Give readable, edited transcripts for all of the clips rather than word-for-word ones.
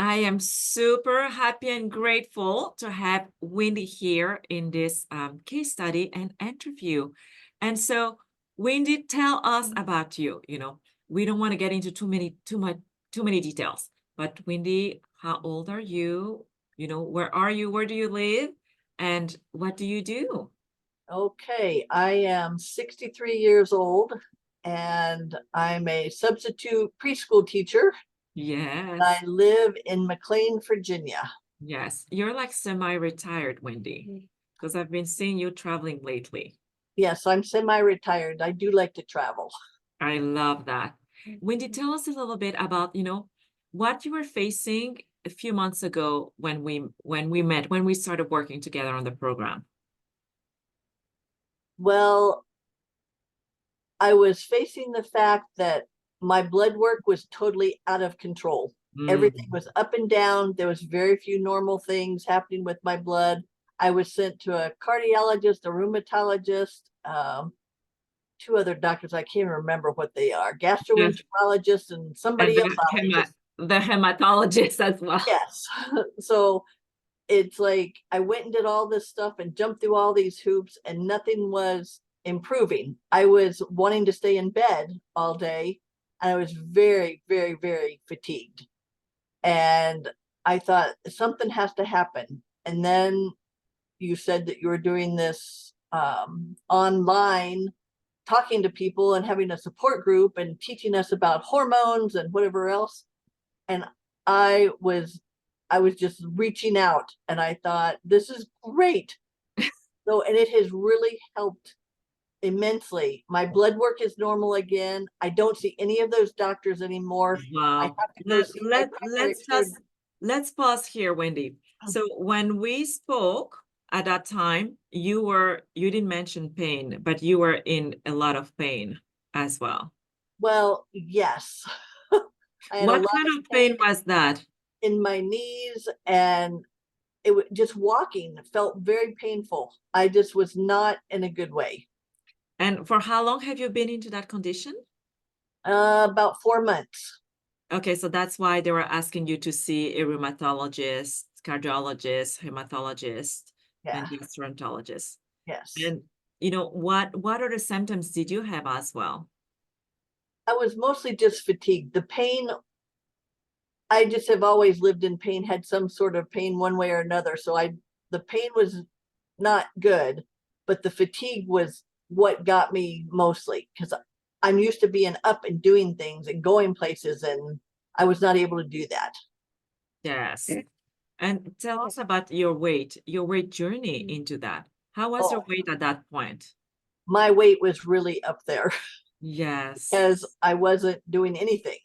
I am super happy and grateful to have Wendy here in this case study and interview. And so, Wendy, tell us about you. We don't want to get into too many details. But Wendy, how old are you? Where are you? Where do you live? And what do you do? Okay, I am 63 years old and I'm a substitute preschool teacher. Yes. I live in McLean, Virginia. Yes. You're like semi-retired, Wendy, because I've been seeing you traveling lately. Yes, I'm semi-retired. I do like to travel. I love that. Wendy, tell us a little bit about, what you were facing a few months ago when we met, when we started working together on the program. Well, I was facing the fact that my blood work was totally out of control. Everything was up and down. There was very few normal things happening with my blood. I was sent to a cardiologist, a rheumatologist, two other doctors. I can't remember what they are, gastroenterologist and somebody And else. the hematologist as well. Yes. So it's like I went and did all this stuff and jumped through all these hoops and nothing was improving. I was wanting to stay in bed all day and I was very, very, very fatigued. And I thought something has to happen. And then you said that you were doing this online, talking to people and having a support group and teaching us about hormones and whatever else. And I was just reaching out and I thought, this is great. So, and it has really helped immensely. My blood work is normal again. I don't see any of those doctors anymore. I Wow. have to go see my primary surgeon. Let's pause here, Wendy. So when we spoke at that time, you didn't mention pain, but you were in a lot of pain as well. Well, yes. I had a What lot kind of of pain pain was that? in my knees and it was just walking felt very painful. I just was not in a good way. And for how long have you been into that condition? About 4 months. Okay, so that's why they were asking you to see a rheumatologist, cardiologist, hematologist, Yeah. and gastroenterologist. Yes. And what are the symptoms did you have as well? I was mostly just fatigued. The pain, I just have always lived in pain, had some sort of pain one way or another. So the pain was not good, but the fatigue was what got me mostly because I'm used to being up and doing things and going places, and I was not able to do that. Yes. And tell us about your weight journey into that. How was your Oh, weight at that point? my weight was really up there Yes. because I wasn't doing anything.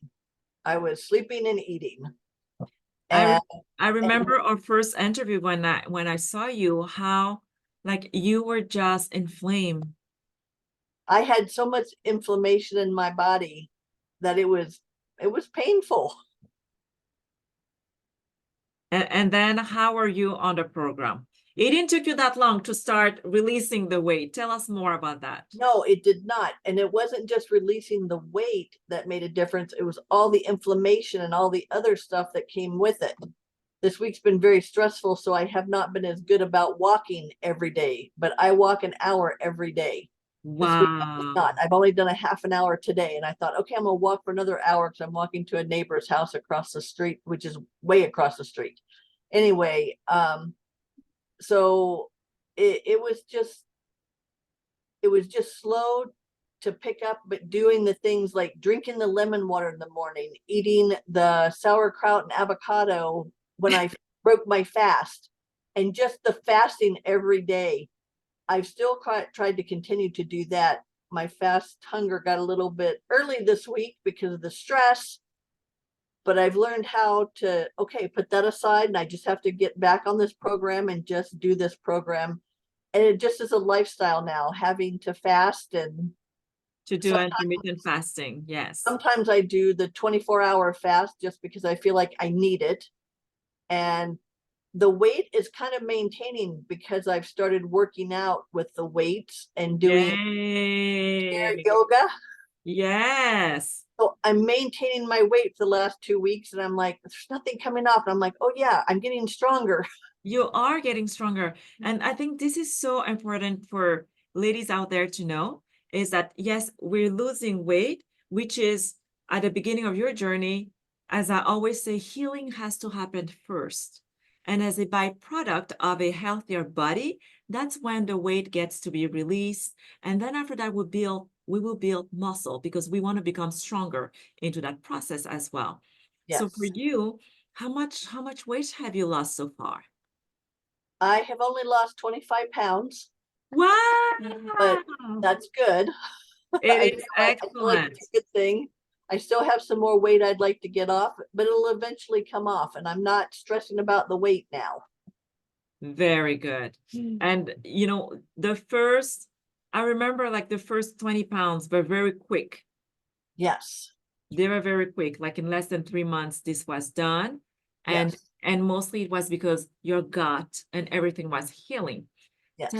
I was sleeping and eating. I And, I and remember our first interview when I saw you, how like you were just inflamed. I had so much inflammation in my body that it was painful. And then how are you on the program? It didn't take you that long to start releasing the weight. Tell us more about that. No, it did not. And it wasn't just releasing the weight that made a difference. It was all the inflammation and all the other stuff that came with it. This week's been very stressful, so I have not been as good about walking every day, but I walk an hour every day. This week I did not. Wow. I've only done a half an hour today, and I thought, okay, I'm gonna walk for another hour because I'm walking to a neighbor's house across the street, which is way across the street. Anyway, so it was just slow to pick up, but doing the things like drinking the lemon water in the morning, eating the sauerkraut and avocado when I broke my fast, and just the fasting every day. I've still tried to continue to do that. My fast hunger got a little bit early this week because of the stress, but I've learned how to, okay, put that aside and I just have to get back on this program and just do this program. And it just is a lifestyle now, having to fast. And To do intermittent fasting. Yes. sometimes I do the 24-hour fast just because I feel like I need it. And the weight is kind of maintaining because I've started working out with the weights and doing air Yay. yoga. Yes. So I'm maintaining my weight for the last 2 weeks, and I'm like, there's nothing coming off. And I'm like, oh yeah, I'm getting stronger. You are getting stronger. And I think this is so important for ladies out there to know is that, yes, we're losing weight, which is at the beginning of your journey. As I always say, healing has to happen first. And as a byproduct of a healthier body, that's when the weight gets to be released. And then after that, we will build muscle because we want to become stronger into that process as well. So for Yes. you, how much weight have you lost so far? I have only lost 25 pounds, but Wow! that's good. It I is feel like excellent. it's a good thing. I still have some more weight I'd like to get off, but it'll eventually come off, and I'm not stressing about the weight now. Very good. And you know, I remember like the first 20 pounds were very quick. Yes. They were very quick, like in less than 3 months, this was done. And Yes. and mostly it was because your gut and everything was healing. Yes.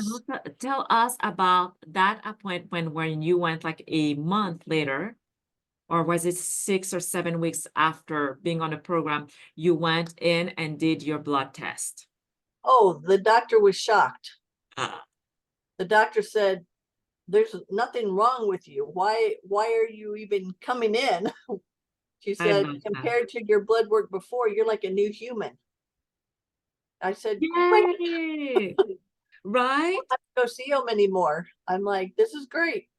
Tell us about that appointment when you went like a month later, or was it 6 or 7 weeks after being on the program, you went in and did your blood test? Oh, the doctor was shocked. Uh, The doctor said, there's nothing wrong with you. Why are you even coming in? She I said, love that. compared to your blood work before, you're like a new human. I said, great. Yay! Right? I don't go see him anymore. I'm like, this is great.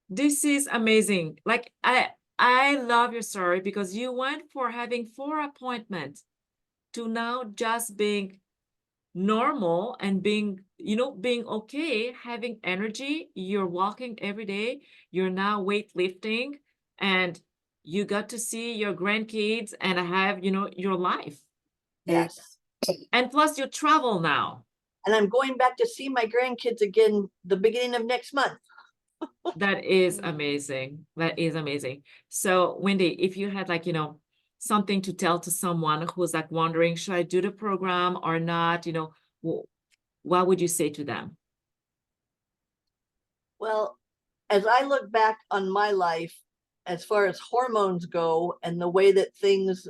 This is amazing. Like I love your story because you went for having 4 appointments to now just being normal and being, being okay, having energy. You're walking every day. You're now weightlifting and you got to see your grandkids and have, your life. Yes. And plus you travel now. And I'm going back to see my grandkids again the beginning of next month. That is amazing. That is amazing. So, Wendy, if you had like, something to tell to someone who's like wondering, should I do the program or not? What would you say to them? Well, as I look back on my life, as far as hormones go and the way that things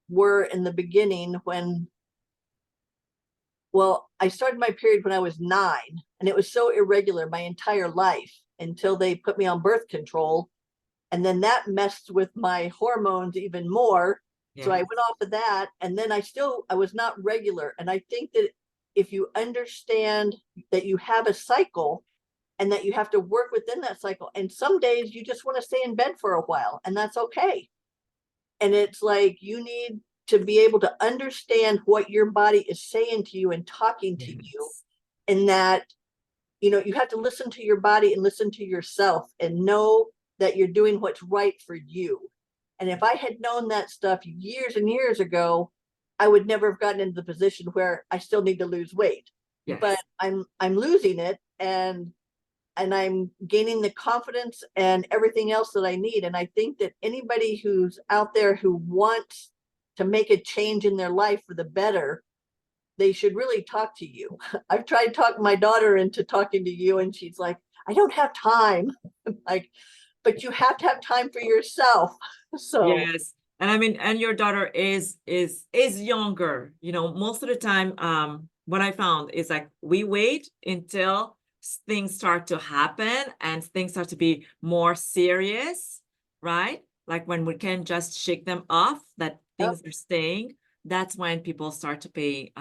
were in the beginning well, I started my period when I was 9, and it was so irregular my entire life until they put me on birth control. And then that messed with my hormones even more. So I Yes. went off of that, and then I was not regular. And I think that if you understand that you have a cycle and that you have to work within that cycle, and some days you just want to stay in bed for a while, and that's okay. And it's like you need to be able to understand what your body is saying to you and talking to you, Yes. and that you have to listen to your body and listen to yourself and know that you're doing what's right for you. And if I had known that stuff years and years ago, I would never have gotten into the position where I still need to lose weight. But Yes. I'm losing it, and I'm gaining the confidence and everything else that I need. And I think that anybody who's out there who wants to make a change in their life for the better, they should really talk to you. I've tried to talk my daughter into talking to you, and she's like, I don't have time. Like, but you have to have time for yourself. So Yes. And I mean, and your daughter is younger. Most of the time, what I found is like we wait until things start to happen and things start to be more serious, right? Like when we can just shake them off, that yep. things are staying, that's when people start to pay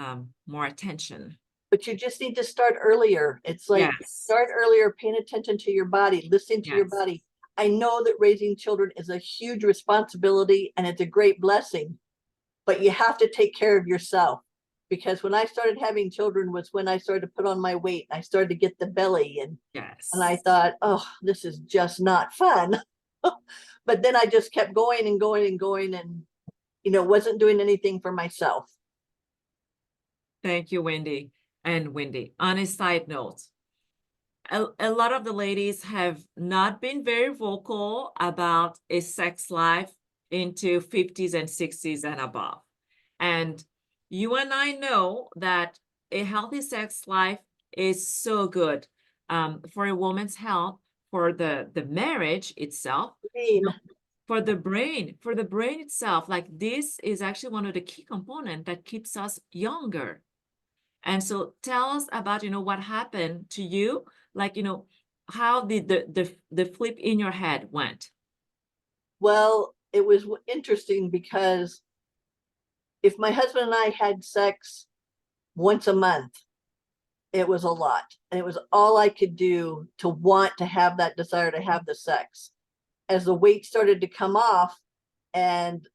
more attention. But you just need to start earlier. It's like Yes. start earlier, paying attention to your body, listening to your Yes. body. I know that raising children is a huge responsibility and it's a great blessing, but you have to take care of yourself. Because when I started having children was when I started to put on my weight. I started to get the belly, and I Yes. thought, oh, this is just not fun. But then I just kept going and going and going, and wasn't doing anything for myself. Thank you, Wendy. And Wendy, on a side note, a lot of the ladies have not been very vocal about a sex life into 50s and 60s and above. And you and I know that a healthy sex life is so good for a woman's health, for the marriage itself, Same. for the brain itself, like this is actually one of the key components that keeps us younger. And so tell us about, what happened to you, like, how did the flip in your head went? Well, it was interesting because if my husband and I had sex once a month, it was a lot. And it was all I could do to want to have that desire to have the sex. As the weight started to come off and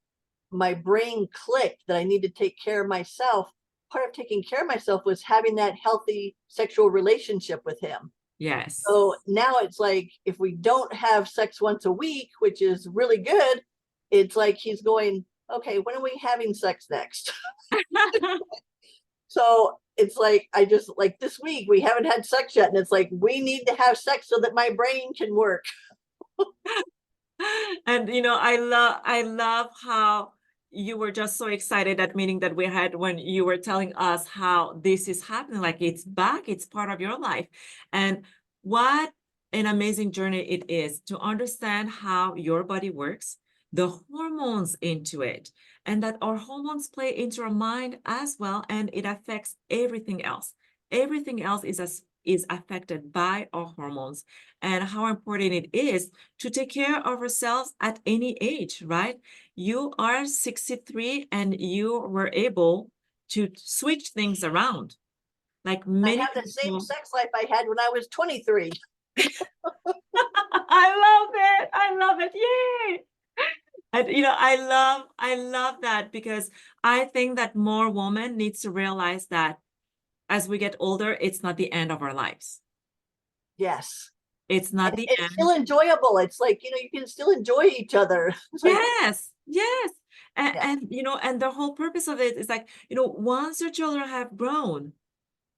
my brain clicked that I need to take care of myself, part of taking care of myself was having that healthy sexual relationship with him. Yes. So now it's like if we don't have sex once a week, which is really good, it's like he's going, okay, when are we having sex next? So it's like I just like this week we haven't had sex yet, and it's like we need to have sex so that my brain can work. And I love how you were just so excited at meeting that we had when you were telling us how this is happening, like it's back, it's part of your life. And what an amazing journey it is to understand how your body works, the hormones into it, and that our hormones play into our mind as well, and it affects everything else. Everything else is affected by our hormones, and how important it is to take care of ourselves at any age, right? You are 63 and you were able to switch things around. Like I many have the same people. sex life I had when I was 23. I love it. I love it. Yay. And I love that because I think that more women needs to realize that as we get older, it's not the end of our lives. Yes. It's not And the it's still end. enjoyable. It's like, you can still enjoy each other. It's like, Yes, yes. And, yeah, and you know, and the whole purpose of it is like, once your children have grown,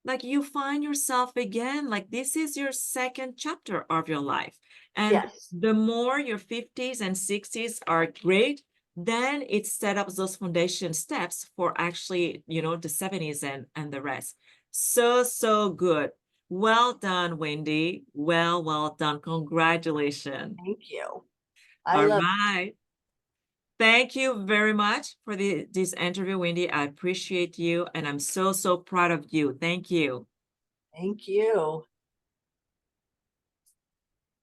like you find yourself again, like this is your second chapter of your life. And yes, the more your 50s and 60s are great, then it set up those foundation steps for actually, the 70s and the rest. So, so good. Well done, Wendy. Well done. Congratulations. thank you. I All love right. Thank you very much for this interview, Wendy. I appreciate you, and I'm so, so proud of you. Thank you. Thank you.